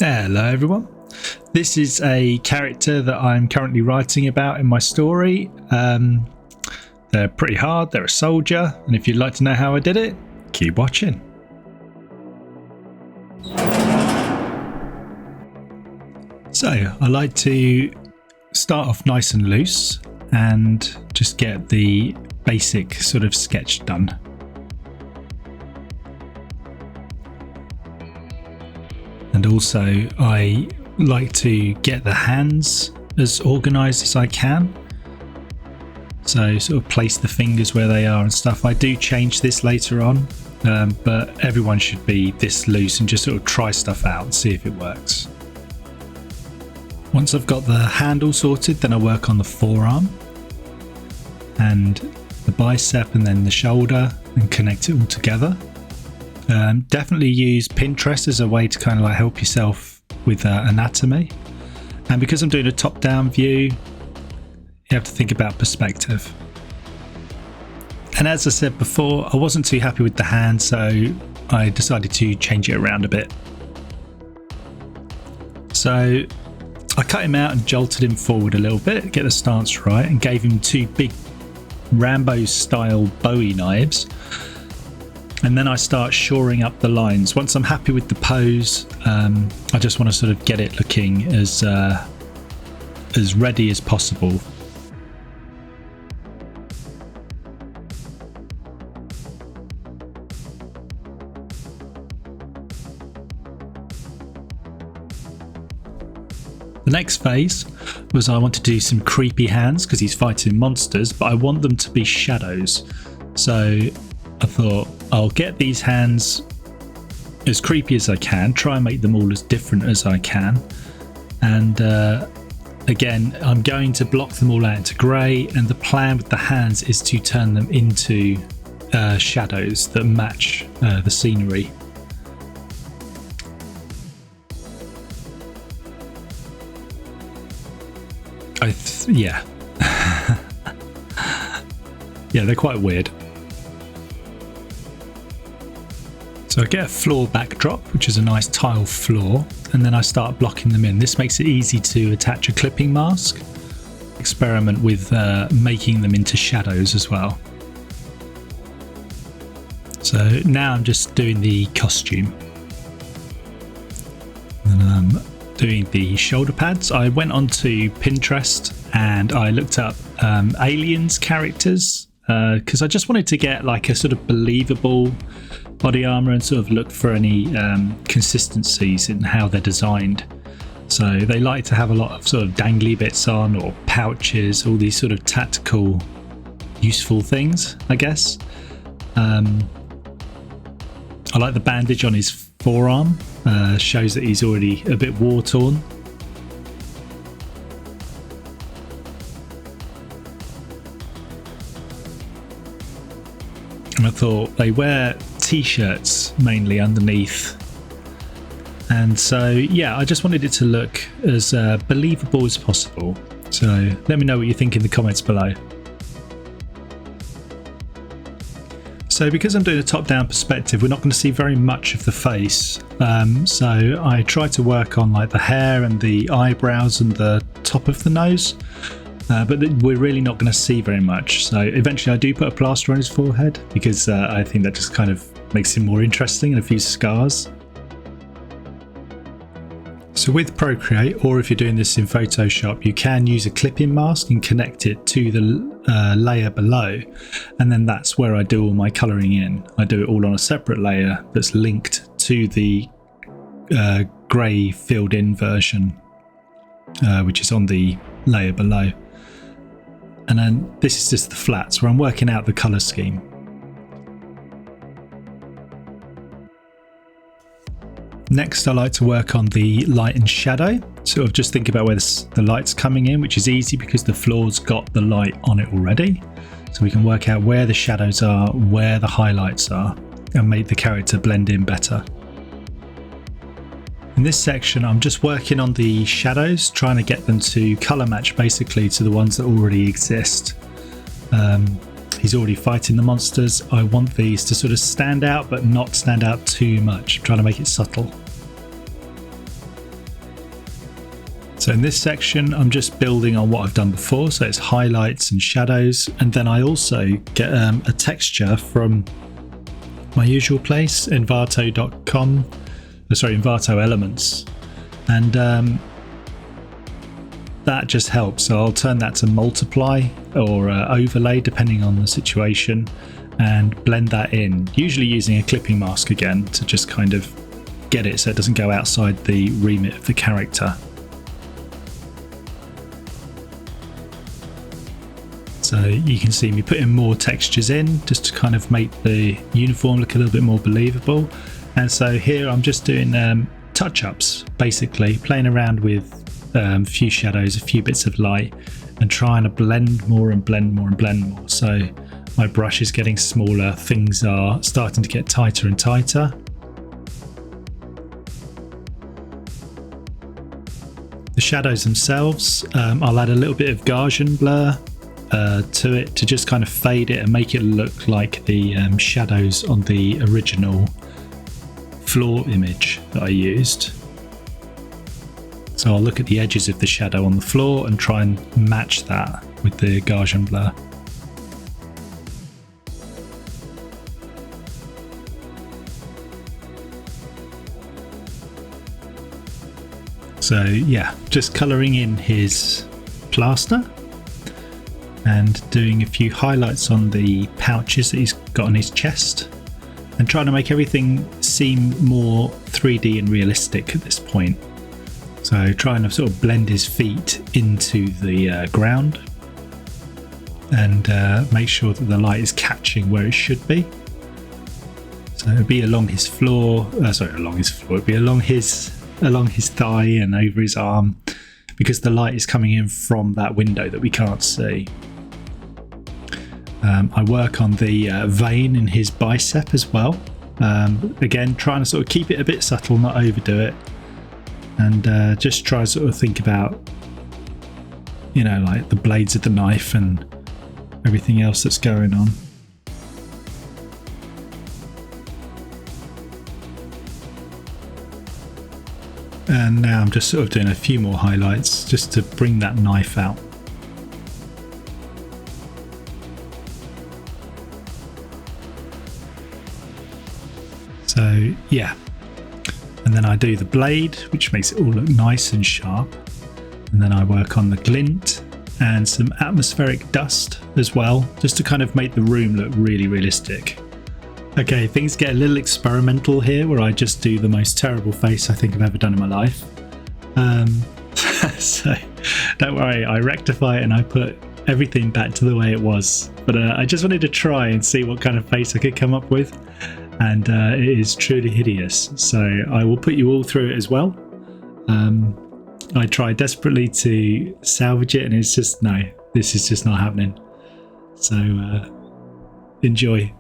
Hello everyone. This is a character that I'm currently writing about in my story. They're pretty hard, they're a soldier, and if you'd like to know how I did it, keep watching. So I like to start off nice and loose and just get the basic sort of sketch done. And also I like to get the hands as organised as I can. So sort of place the fingers where they are and stuff. I do change this later on, but everyone should be this loose and just sort of try stuff out and see if it works. Once I've got the handle sorted, then I work on the forearm and the bicep and then the shoulder and connect it all together. Definitely use Pinterest as a way to kind of like help yourself with anatomy. And because I'm doing a top-down view, you have to think about perspective. And as I said before, I wasn't too happy with the hand, so I decided to change it around a bit. So I cut him out and jolted him forward a little bit, get the stance right, and gave him two big Rambo-style Bowie knives. And then I start shoring up the lines. Once I'm happy with the pose, I just want to sort of get it looking as ready as possible. The next phase was I want to do some creepy hands because he's fighting monsters, but I want them to be shadows. So I thought I'll get these hands as creepy as I can, try and make them all as different as I can. And again, I'm going to block them all out into grey, and the plan with the hands is to turn them into shadows that match the scenery. Yeah. Yeah, they're quite weird. So I get a floor backdrop, which is a nice tile floor, and then I start blocking them in. This makes it easy to attach a clipping mask. Experiment with making them into shadows as well. So now I'm just doing the costume. And I'm doing the shoulder pads. I went onto Pinterest and I looked up aliens characters because I just wanted to get like a sort of believable body armor and sort of look for any consistencies in how they're designed. So they like to have a lot of sort of dangly bits on, or pouches, all these sort of tactical useful things, I guess. I like the bandage on his forearm, shows that he's already a bit war torn. And I thought they wear t-shirts mainly underneath, and so yeah, I just wanted it to look as believable as possible. So let me know what you think in the comments below. So because I'm doing a top-down perspective, we're not going to see very much of the face, so I try to work on like the hair and the eyebrows and the top of the nose. But we're really not going to see very much. So eventually I do put a plaster on his forehead because I think that just kind of makes him more interesting, and a few scars. So with Procreate, or if you're doing this in Photoshop, you can use a clipping mask and connect it to the layer below. And then that's where I do all my colouring in. I do it all on a separate layer that's linked to the grey filled in version, which is on the layer below. And then this is just the flats where I'm working out the colour scheme. Next, I like to work on the light and shadow. Sort of just think about where the light's coming in, which is easy because the floor's got the light on it already. So we can work out where the shadows are, where the highlights are, and make the character blend in better. In this section, I'm just working on the shadows, trying to get them to colour match basically to the ones that already exist. He's already fighting the monsters. I want these to sort of stand out, but not stand out too much. I'm trying to make it subtle. So in this section, I'm just building on what I've done before. So it's highlights and shadows. And then I also get a texture from my usual place, envato.com, Envato Elements. And that just helps. So I'll turn that to multiply or overlay, depending on the situation, and blend that in, usually using a clipping mask again to just kind of get it so it doesn't go outside the remit of the character. So you can see me putting more textures in just to kind of make the uniform look a little bit more believable. And so here I'm just doing touch-ups, basically playing around with a few shadows, a few bits of light, and trying to blend more and blend more and blend more. So my brush is getting smaller, things are starting to get tighter and tighter. The shadows themselves, I'll add a little bit of Gaussian blur to it to just kind of fade it and make it look like the shadows on the original floor image that I used. So I'll look at the edges of the shadow on the floor and try and match that with the Gaussian blur. So yeah, just colouring in his plaster and doing a few highlights on the pouches that he's got on his chest, and trying to make everything seem more 3D and realistic at this point. So trying to sort of blend his feet into the ground and make sure that the light is catching where it should be. So it'll be along his floor, it'll be along his thigh and over his arm, because the light is coming in from that window that we can't see. I work on the vein in his bicep as well. Again, trying to sort of keep it a bit subtle, not overdo it, and just try to sort of think about, you know, like the blades of the knife and everything else that's going on. And now I'm just sort of doing a few more highlights just to bring that knife out. So yeah, and then I do the blade, which makes it all look nice and sharp, and then I work on the glint and some atmospheric dust as well, just to kind of make the room look really realistic. Okay, things get a little experimental here, where I just do the most terrible face I think I've ever done in my life. So don't worry, I rectify it and I put everything back to the way it was. But I just wanted to try and see what kind of face I could come up with, and it is truly hideous. So I will put you all through it as well. I tried desperately to salvage it, and it's just, no, this is just not happening. So enjoy.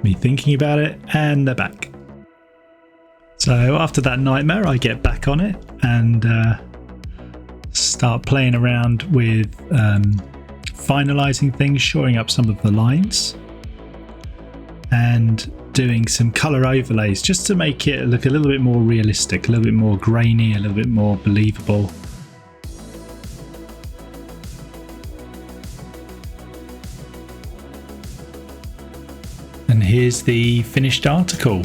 Me thinking about it, and they're back. So after that nightmare, I get back on it and start playing around with finalizing things, shoring up some of the lines, and doing some color overlays just to make it look a little bit more realistic, a little bit more grainy, a little bit more believable. And here's the finished article.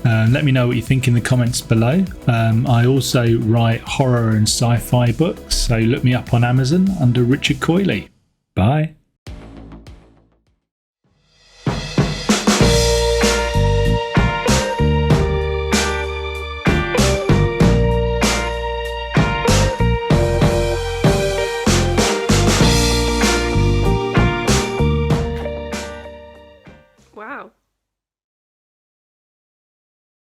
Let me know what you think in the comments below. I also write horror and sci-fi books, so look me up on Amazon under Richard Coyley. Bye.